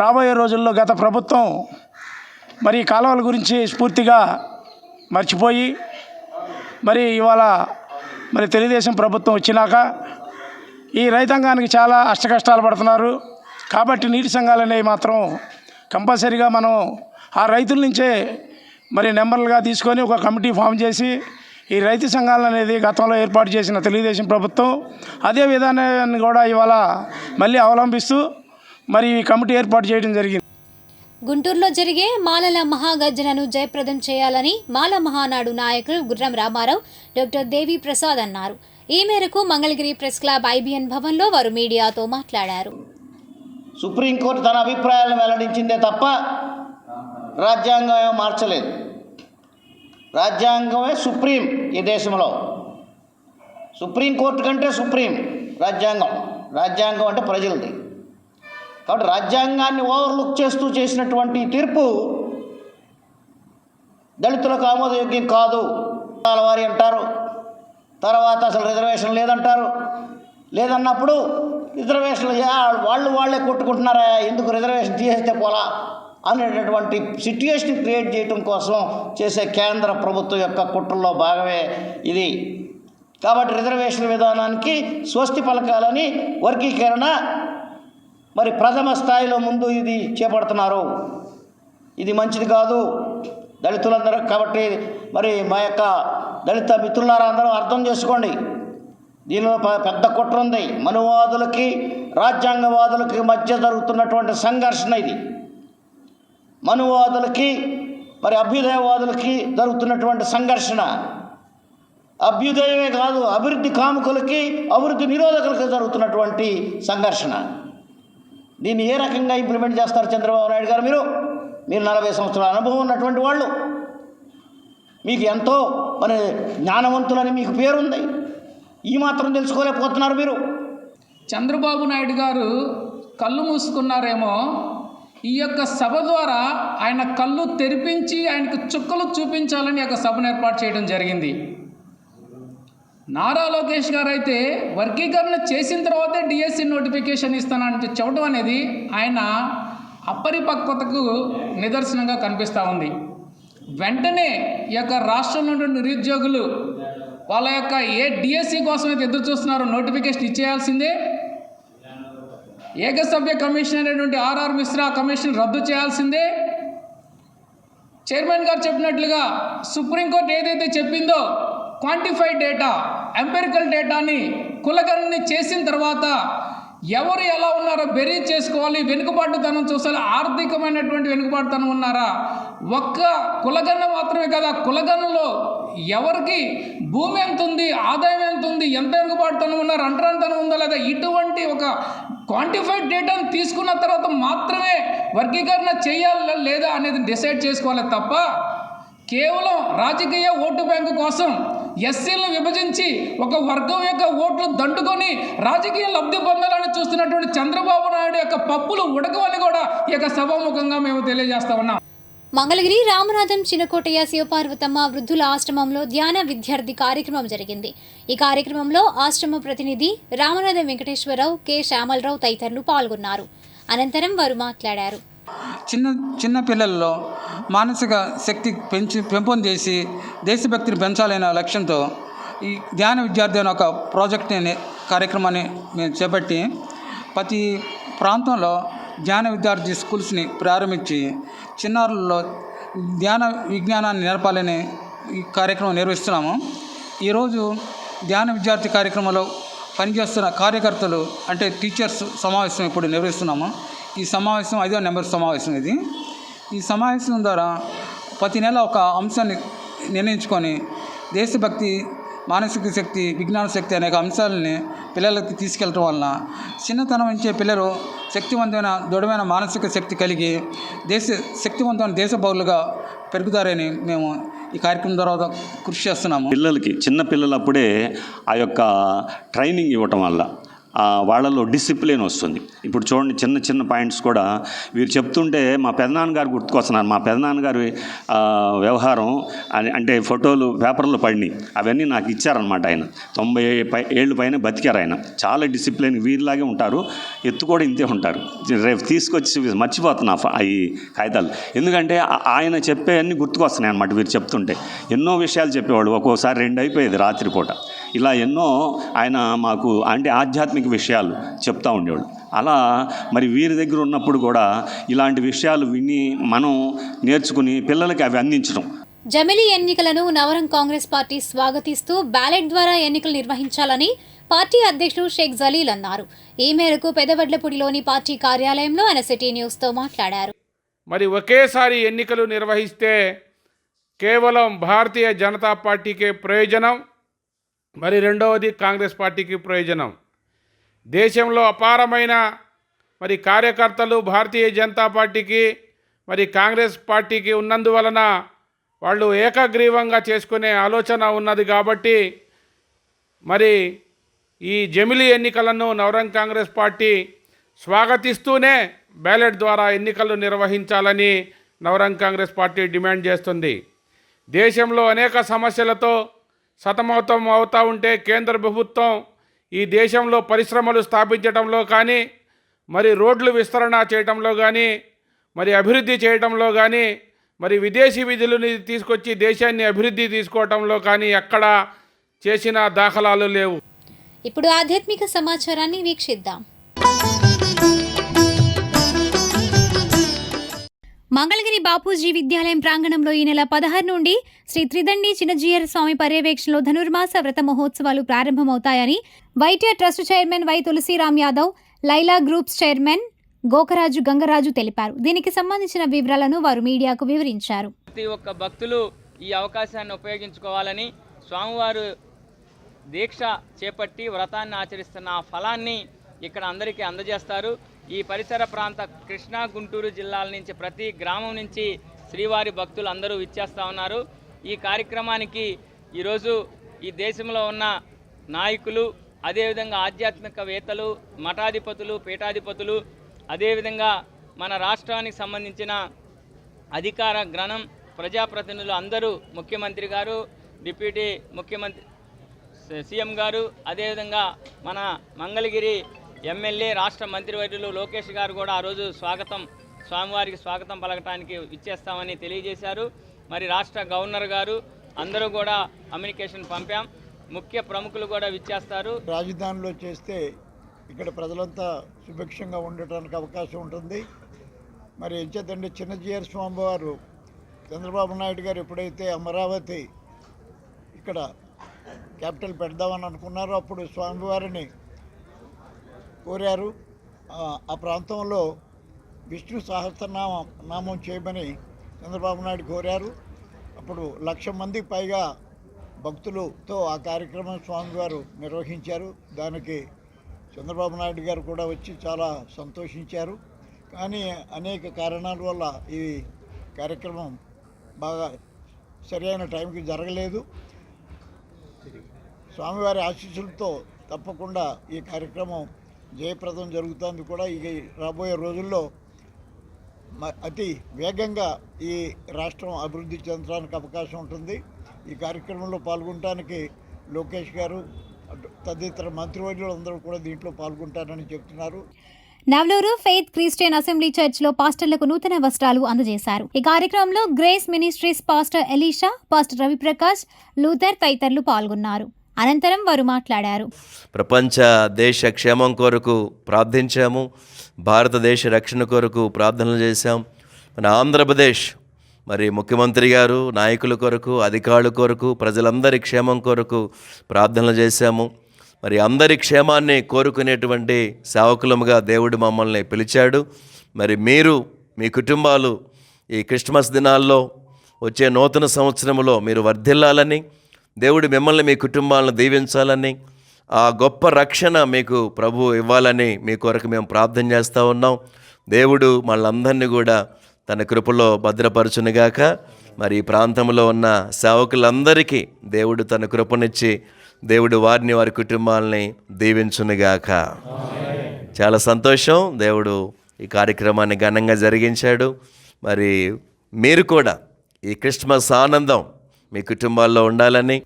రాబోయే రోజుల్లో గత ప్రభుత్వం మరి కాలువల గురించి స్ఫూర్తిగా మర్చిపోయి మరి ఇవాళ మరి తెలుగుదేశం ప్రభుత్వం వచ్చినాక ఈ రైతాంగానికి చాలా అష్టకష్టాలు పడుతున్నారు. కాబట్టి నీటి సంఘాలు అనేవి మాత్రం కంపల్సరీగా మనం ఆ రైతుల నుంచే మరి నెంబర్లుగా తీసుకొని ఒక కమిటీ ఫామ్ చేసి ఈ రైతు సంఘాలు అనేది గతంలో ఏర్పాటు చేసిన తెలుగుదేశం ప్రభుత్వం అదే విధానాన్ని కూడా ఇవాళ మళ్ళీ అవలంబిస్తూ మరి ఈ కమిటీ ఏర్పాటు చేయడం జరిగింది. గుంటూరులో జరిగే మాలల మహాగర్జనను జయప్రదం చేయాలని మాల మహానాడు నాయకులు గుర్రం రామారావు, డాక్టర్ దేవి ప్రసాద్ అన్నారు. ఈ మేరకు మంగళగిరి ప్రెస్ క్లబ్ ఐబిఎన్ భవన్లో వారు మీడియాతో మాట్లాడారు. సుప్రీంకోర్టు తన అభిప్రాయాలను వెల్లడించిందే తప్ప రాజ్యాంగం మార్చలేదు. రాజ్యాంగమే సుప్రీం ఈ దేశంలో. సుప్రీంకోర్టు కంటే సుప్రీం రాజ్యాంగం. రాజ్యాంగం అంటే ప్రజలది. కాబట్టి రాజ్యాంగాన్ని ఓవర్లుక్ చేస్తూ చేసినటువంటి తీర్పు దళితులకు ఆమోదయోగ్యం కాదు వారి అంటారు. తర్వాత అసలు రిజర్వేషన్ లేదంటారు. లేదన్నప్పుడు రిజర్వేషన్లు వాళ్ళే కొట్టుకుంటున్నారా, ఎందుకు రిజర్వేషన్ తీసేస్తే పోలా అనేటటువంటి సిట్యుయేషన్ క్రియేట్ చేయడం కోసం చేసే కేంద్ర ప్రభుత్వం యొక్క కుట్రలో భాగమే ఇది. కాబట్టి రిజర్వేషన్ విధానానికి స్వస్తి పలకాలని వర్గీకరణ మరి ప్రథమ స్థాయిలో ముందు ఇది చేపడుతున్నారు. ఇది మంచిది కాదు దళితులందరూ. కాబట్టి మరి మా యొక్క దళిత మిత్రులారా అందరూ అర్థం చేసుకోండి, దీనిలో పెద్ద కుట్ర ఉంది. మనువాదులకి రాజ్యాంగవాదులకి మధ్య జరుగుతున్నటువంటి సంఘర్షణ ఇది. మనువాదులకి మరి అభ్యుదయవాదులకి జరుగుతున్నటువంటి సంఘర్షణ. అభ్యుదయమే కాదు, అభివృద్ధి కాముకులకి అభివృద్ధి నిరోధకులకి జరుగుతున్నటువంటి సంఘర్షణ. దీన్ని ఏ రకంగా ఇంప్లిమెంట్ చేస్తారు చంద్రబాబు నాయుడు గారు? మీరు 40 సంవత్సరాల అనుభవం ఉన్నటువంటి వాళ్ళు, మీకు ఎంతో మరి జ్ఞానవంతులని మీకు పేరుంది. ఈ మాత్రం తెలుసుకోలేకపోతున్నారు మీరు. చంద్రబాబు నాయుడు గారు కళ్ళు మూసుకున్నారేమో, ఈ యొక్క సభ ద్వారా ఆయన కళ్ళు తెరిపించి ఆయనకు చుక్కలు చూపించాలని యొక్క సభను ఏర్పాటు చేయడం జరిగింది. నారా లోకేష్ గారు అయితే వర్గీకరణ చేసిన తర్వాతే డిఎస్సి నోటిఫికేషన్ ఇస్తానని చెప్పడం అనేది ఆయన అపరిపక్వతకు నిదర్శనంగా కనిపిస్తూ ఉంది. వెంటనే ఈ యొక్క రాష్ట్రంలో ఉన్నటువంటి నిరుద్యోగులు వాళ్ళ యొక్క ఏ డిఎస్సి కోసం అయితే ఎదురు చూస్తున్నారో నోటిఫికేషన్ ఇచ్చేయాల్సిందే. ఏకసభ్య కమిషన్ అనేటువంటి ఆర్ఆర్ మిశ్రా కమిషన్ రద్దు చేయాల్సిందే. చైర్మన్ గారు చెప్పినట్లుగా సుప్రీంకోర్టు ఏదైతే చెప్పిందో క్వాంటిఫైడ్ డేటా, ఎంపెరికల్ డేటాని కులగణన చేసిన తర్వాత ఎవరు ఎలా ఉన్నారో బెరీజ్ చేసుకోవాలి. వెనుకబాటుతనం చూసాలి, ఆర్థికమైనటువంటి వెనుకబాటుతనం ఉన్నారా, ఒక్క కులగణన మాత్రమే కదా, కులగణనలో ఎవరికి భూమి ఎంత ఉంది, ఆదాయం ఎంత ఉంది, ఎంత వెనుకబాటుతనం ఉన్నారు, అంటరానితనం ఉందా లేదా, ఇటువంటి ఒక క్వాంటిఫైడ్ డేటాను తీసుకున్న తర్వాత మాత్రమే వర్గీకరణ చేయాలా లేదా అనేది డిసైడ్ చేసుకోవాలి తప్ప కేవలం రాజకీయ ఓటు బ్యాంకు కోసం ఎస్సీలను విభజించి ఒక వర్గం యొక్క ఓట్లు దండుకొని రాజకీయ లబ్ధి పొందాలని చూస్తున్నటువంటి చంద్రబాబు నాయుడు యొక్క పప్పులు ఉడకవని కూడా ఈ యొక్క సభాముఖంగా మేము తెలియజేస్తా ఉన్నాం. మంగళగిరి రామనాథం చినకోటయ్య శివపార్వతమ్మ వృద్ధుల ఆశ్రమంలో ధ్యాన విద్యార్థి కార్యక్రమం జరిగింది. ఈ కార్యక్రమంలో ఆశ్రమ ప్రతినిధి రామనాథం వెంకటేశ్వరరావు, కె శ్యామలరావు తదితరులు పాల్గొన్నారు. అనంతరం వారు మాట్లాడారు. చిన్న పిల్లల్లో మానసిక శక్తి పెంపొందేసి దేశభక్తిని పెంచాలనే లక్ష్యంతో ఈ ధ్యాన విద్యార్థి అనే ఒక ప్రాజెక్ట్ కార్యక్రమాన్ని మేము చేపట్టి ప్రతి ప్రాంతంలో ధ్యాన విద్యార్థి స్కూల్స్ని ప్రారంభించి చిన్నారులలో ధ్యాన విజ్ఞానాన్ని నేర్పాలని ఈ కార్యక్రమం నిర్వహిస్తున్నాము. ఈరోజు ధ్యాన విద్యార్థి కార్యక్రమంలో పనిచేస్తున్న కార్యకర్తలు అంటే టీచర్స్ సమావేశం ఇప్పుడు నిర్వహిస్తున్నాము. ఈ సమావేశం 5వ నెంబర్ సమావేశం ఇది. ఈ సమావేశం ద్వారా ప్రతి నెల ఒక అంశాన్ని నిర్ణయించుకొని దేశభక్తి, మానసిక శక్తి, విజ్ఞాన శక్తి అనేక అంశాలని పిల్లలకి తీసుకెళ్ళడం వలన చిన్నతనం నుంచే పిల్లలు శక్తివంతమైన దృఢమైన మానసిక శక్తి కలిగి శక్తివంతమైన దేశ పౌరులుగా పెరుగుతారని మేము ఈ కార్యక్రమం ద్వారా కృషి చేస్తున్నాము. పిల్లలకి చిన్న పిల్లలప్పుడే ఆ యొక్క ట్రైనింగ్ ఇవ్వటం వల్ల వాళ్ళలో డిసిప్లిన్ వస్తుంది. ఇప్పుడు చూడండి, చిన్న చిన్న పాయింట్స్ కూడా వీరు చెప్తుంటే మా పెదనాన్నగారు గుర్తుకొస్తున్నారు. మా పెదనాన్నగారి వ్యవహారం అంటే ఫోటోలు పేపర్లో పడినాయి, అవన్నీ నాకు ఇచ్చారనమాట. ఆయన 90 ఏళ్ళు పైన బతికారు. ఆయన చాలా డిసిప్లిన్, వీరిలాగే ఉంటారు, ఎత్తు కూడా ఇంతే ఉంటారు. రేపు తీసుకొచ్చి మర్చిపోతున్నా ఈ కాగితాలు, ఎందుకంటే ఆయన చెప్పే అన్నీ గుర్తుకొస్తున్నాయి అనమాట. వీరు చెప్తుంటే ఎన్నో విషయాలు చెప్పేవాళ్ళు. ఒక్కోసారి 2 అయిపోయేది రాత్రిపూట. ఇలా ఎన్నో ఆయన మాకు అంటే ఆధ్యాత్మిక విషయాలు చెప్తూ ఉండేవాడు. అలా మరి వీరి దగ్గర ఉన్నప్పుడు కూడా ఇలాంటి విషయాలు విని మనం నేర్చుకుని పిల్లలకి అవి అందించడం. జమిలీ ఎన్నికలను నవరం కాంగ్రెస్ పార్టీ స్వాగతిస్తూ బ్యాలెట్ ద్వారా ఎన్నికలు నిర్వహించాలని పార్టీ అధ్యక్షుడు షేక్ జలీల్ అన్నారు. ఈ మేరకు పెదవడ్లపూడిలోని పార్టీ కార్యాలయంలో ఆయన సిటీ న్యూస్తో మాట్లాడారు. మరి ఒకేసారి ఎన్నికలు నిర్వహిస్తే కేవలం భారతీయ జనతా పార్టీకే ప్రయోజనం, మరి రెండవది కాంగ్రెస్ పార్టీకి ప్రయోజనం. దేశంలో అపారమైన మరి కార్యకర్తలు భారతీయ జనతా పార్టీకి మరి కాంగ్రెస్ పార్టీకి ఉన్నందువలన వాళ్ళు ఏకగ్రీవంగా చేసుకునే ఆలోచన ఉన్నది. కాబట్టి మరి ఈ జమిలీ ఎన్నికలను నవరం కాంగ్రెస్ పార్టీ స్వాగతిస్తూనే బ్యాలెట్ ద్వారా ఎన్నికలు నిర్వహించాలని నవరం కాంగ్రెస్ పార్టీ డిమాండ్ చేస్తుంది. దేశంలో అనేక సమస్యలతో సతమతం అవుతూ ఉంటే కేంద్ర ప్రభుత్వం ఈ దేశంలో పరిశ్రమలు స్థాపించడంలో కానీ, మరి రోడ్లు విస్తరణ చేయడంలో కానీ, మరి అభివృద్ధి చేయడంలో కానీ, మరి విదేశీ విధులని తీసుకొచ్చి దేశాన్ని అభివృద్ధి తీసుకోవడంలో కానీ ఎక్కడా చేసిన దాఖలాలు లేవు. ఇప్పుడు ఆధ్యాత్మిక సమాచారాన్ని వీక్షిద్దాం. మంగళగిరి బాపూజీ విద్యాలయం ప్రాంగణంలో ఈ నెల 16 నుండి శ్రీ త్రిదండి చిన్నజీయర్ స్వామి పర్యవేక్షణలో ధనుర్మాస వ్రత మహోత్సవాలు ప్రారంభమవుతాయని YTR trust chairman Y Tulasiram Yadav, Laila groups chairman Gokaraju Gangaraju తెలిపారు. దీనికి సంబంధించిన వివరాలను వారు మీడియాకు వివరించారు. ప్రతి ఒక్క భక్తులు ఈ అవకాశాన్ని ఉపయోగించుకోవాలని స్వామివారు దీక్ష చేపట్టి వ్రతాన్ని ఆచరిస్తున్న ఆ ఫలాన్ని ఇక్కడ అందరికీ అందజేస్తారు. ఈ పరిసర ప్రాంత కృష్ణా, గుంటూరు జిల్లాల నుంచి ప్రతి గ్రామం నుంచి శ్రీవారి భక్తులు అందరూ విచ్చేస్తూ ఉన్నారు. ఈ కార్యక్రమానికి ఈరోజు ఈ దేశంలో ఉన్న నాయకులు, అదేవిధంగా ఆధ్యాత్మికవేత్తలు, మఠాధిపతులు, పీఠాధిపతులు, అదేవిధంగా మన రాష్ట్రానికి సంబంధించిన అధికార గణం, ప్రజాప్రతినిధులు అందరూ, ముఖ్యమంత్రి గారు, డిప్యూటీ ముఖ్యమంత్రి సీఎం గారు, అదేవిధంగా మన మంగళగిరి ఎమ్మెల్యే, రాష్ట్ర మంత్రివర్యులు లోకేష్ గారు కూడా ఆ రోజు స్వామివారికి స్వాగతం పలకటానికి విచ్చేస్తామని తెలియజేశారు. మరి రాష్ట్ర గవర్నర్ గారు అందరూ కూడా కమ్యూనికేషన్ పంపాం. ముఖ్య ప్రముఖులు కూడా విచ్చేస్తారు. రాజధానిలో చేస్తే ఇక్కడ ప్రజలంతా సుభిక్షంగా ఉండటానికి అవకాశం ఉంటుంది. మరి ఎంచేతండి చిన్నజీయర్ స్వామివారు చంద్రబాబు నాయుడు గారు ఎప్పుడైతే అమరావతి ఇక్కడ క్యాపిటల్ పెడదామని అనుకున్నారో అప్పుడు స్వామివారిని కోరారు. ఆ ప్రాంతంలో విష్ణు సహస్రనామం చేయమని చంద్రబాబు నాయుడు కోరారు. అప్పుడు 1,00,000 మందికి పైగా భక్తులతో ఆ కార్యక్రమం స్వామివారు నిర్వహించారు. దానికి చంద్రబాబు నాయుడు గారు కూడా వచ్చి చాలా సంతోషించారు. కానీ అనేక కారణాల వల్ల ఈ కార్యక్రమం బాగా సరైన టైంకి జరగలేదు. స్వామివారి ఆశీస్సులతో తప్పకుండా ఈ కార్యక్రమం జయప్రదం జరుగుతుంది. కూడా ఈ రాబోయే రోజుల్లో అతి వేగంగా ఈ రాష్ట్రం అభివృద్ధి చెందడానికి అవకాశం ఉంటుంది. ఈ కార్యక్రమంలో పాల్గొనడానికి లోకేష్ గారు తదితర మంత్రివర్యులు అందరూ కూడా దీంట్లో పాల్గొంటారని చెప్తున్నారు. నవలూరు ఫెయిత్ క్రిస్టియన్ అసెంబ్లీ చర్చ్లో పాస్టర్లకు నూతన వస్త్రాలు అందజేశారు. ఈ కార్యక్రమంలో grace ministries pastor Elisha, pastor Ravi Prakash, Luther తదితరులు పాల్గొన్నారు. అనంతరం వారు మాట్లాడారు. ప్రపంచ దేశ క్షేమం కొరకు ప్రార్థించాము. భారతదేశ రక్షణ కొరకు ప్రార్థనలు చేశాం. మన ఆంధ్రప్రదేశ్ మరి ముఖ్యమంత్రి గారు, నాయకుల కొరకు, అధికారుల కొరకు, ప్రజలందరి క్షేమం కొరకు ప్రార్థనలు చేశాము. మరి అందరి క్షేమాన్ని కోరుకునేటువంటి సేవకులముగా దేవుడు మమ్మల్ని పిలిచాడు. మరి మీరు, మీ కుటుంబాలు ఈ క్రిస్మస్ దినాల్లో, వచ్చే నూతన సంవత్సరంలో మీరు వర్ధిల్లాలని, దేవుడు మిమ్మల్ని, మీ కుటుంబాలను దీవించాలని, ఆ గొప్ప రక్షణ మీకు ప్రభు ఇవ్వాలని మీ కొరకు మేము ప్రార్థన చేస్తూ ఉన్నాం. దేవుడు మళ్ళందరినీ కూడా తన కృపలో భద్రపరచునుగాక. మరి ఈ ప్రాంతంలో ఉన్న సేవకులందరికీ దేవుడు తన కృపనిచ్చి దేవుడు వారిని, వారి కుటుంబాలని దీవించునుగాక. చాలా సంతోషం. దేవుడు ఈ కార్యక్రమాన్ని ఘనంగా జరిగించాడు. మరి మీరు కూడా ఈ క్రిస్మస్ ఆనందం మీ కుటుంబాల్లో ఉండాలని.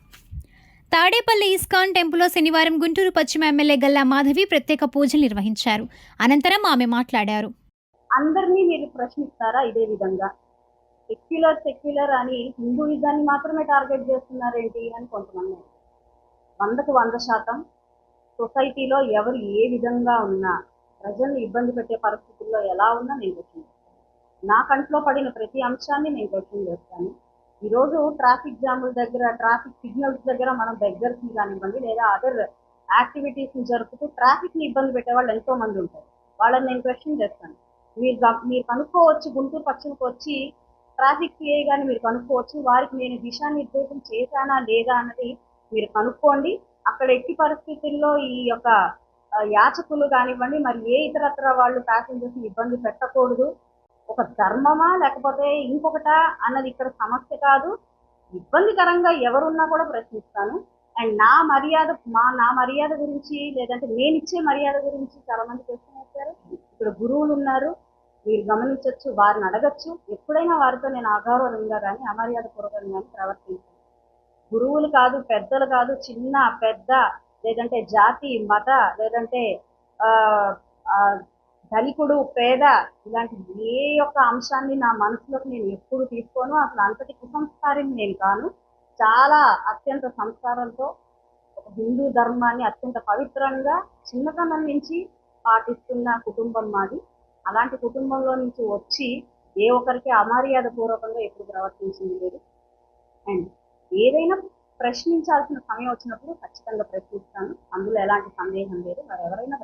తాడేపల్లి ఇస్కాన్ టెంపుల్లో శనివారం గుంటూరు పశ్చిమ ఎమ్మెల్యే గల్లా మాధవి ప్రత్యేక పూజలు నిర్వహించారు. అనంతరం ఆమె మాట్లాడారు. అందరినీ మీరు ప్రశ్నిస్తారా ఇదే విధంగా? సెక్యులర్ అని హిందూయిజాన్ని మాత్రమే టార్గెట్ చేస్తున్నారేంటి అని కొంతమంది. 100కు 100% సొసైటీలో ఎవరు ఏ విధంగా ఉన్నా, ప్రజల్ని ఇబ్బంది పెట్టే పరిస్థితుల్లో ఎలా ఉన్నా నేను క్వశ్చన్ చేస్తాను. నా కంట్లో పడిన ప్రతి అంశాన్ని నేను క్వశ్చన్ చేస్తాను. ఈరోజు ట్రాఫిక్ జాముల దగ్గర, ట్రాఫిక్ సిగ్నల్స్ దగ్గర మనం బెగ్గర్స్ని కానివ్వండి లేదా అదర్ యాక్టివిటీస్ని జరుపుతూ ట్రాఫిక్ని ఇబ్బంది పెట్టే వాళ్ళు ఎంతో మంది ఉంటారు. వాళ్ళని నేను క్వశ్చన్ చేస్తాను. మీరు కనుక్కోవచ్చు, గుంటూరు పశ్చిమకు వచ్చి ట్రాఫిక్ సిఐ గాని మీరు కనుక్కోవచ్చు, వారికి నేను దిశానిర్దేశం చేశానా లేదా అన్నది మీరు కనుక్కోండి. అక్కడ ఎట్టి పరిస్థితుల్లో ఈ యొక్క యాచకులు కానివ్వండి, మరి ఏ ఇతరత్ర వాళ్ళు ప్యాసింజర్స్ని ఇబ్బంది పెట్టకూడదు. ఒక ధర్మమా లేకపోతే ఇంకొకటా అన్నది ఇక్కడ సమస్య కాదు. ఇబ్బందికరంగా ఎవరున్నా కూడా ప్రశ్నిస్తాను. అండ్ నా మర్యాద గురించి, లేదంటే నేను ఇచ్చే మర్యాద గురించి చాలా మంది క్వశ్చన్ వేశారు. ఇక్కడ గురువులు ఉన్నారు, మీరు గమనించవచ్చు, వారిని అడగచ్చు. ఎప్పుడైనా వారితో నేను అగౌరవంగా కానీ అమర్యాద పూర్వకంగా కానీ ప్రవర్తించాను. గురువులు కాదు, పెద్దలు కాదు, చిన్న పెద్ద, లేదంటే జాతి మత, లేదంటే ధనికుడు పేద, ఇలాంటి ఏ యొక్క అంశాన్ని నా మనసులోకి నేను ఎప్పుడు తీసుకోను. అసలు అంతటి కుసంస్కారిని నేను కాను. చాలా అత్యంత సంస్కారంతో ఒక హిందూ ధర్మాన్ని అత్యంత పవిత్రంగా చిన్నతనం నుంచి పాటిస్తున్న కుటుంబం మాది. అలాంటి కుటుంబంలో నుంచి వచ్చి ఏ ఒక్కరికి అమర్యాద పూర్వకంగా ఎప్పుడు ప్రవర్తించింది లేదు. అండ్ ఏదైనా ప్రశ్నించాల్సిన సమయం వచ్చినప్పుడు ఖచ్చితంగా ప్రశ్నిస్తాను, అందులో ఎలాంటి సందేహం లేదు. మరి ఎవరైనా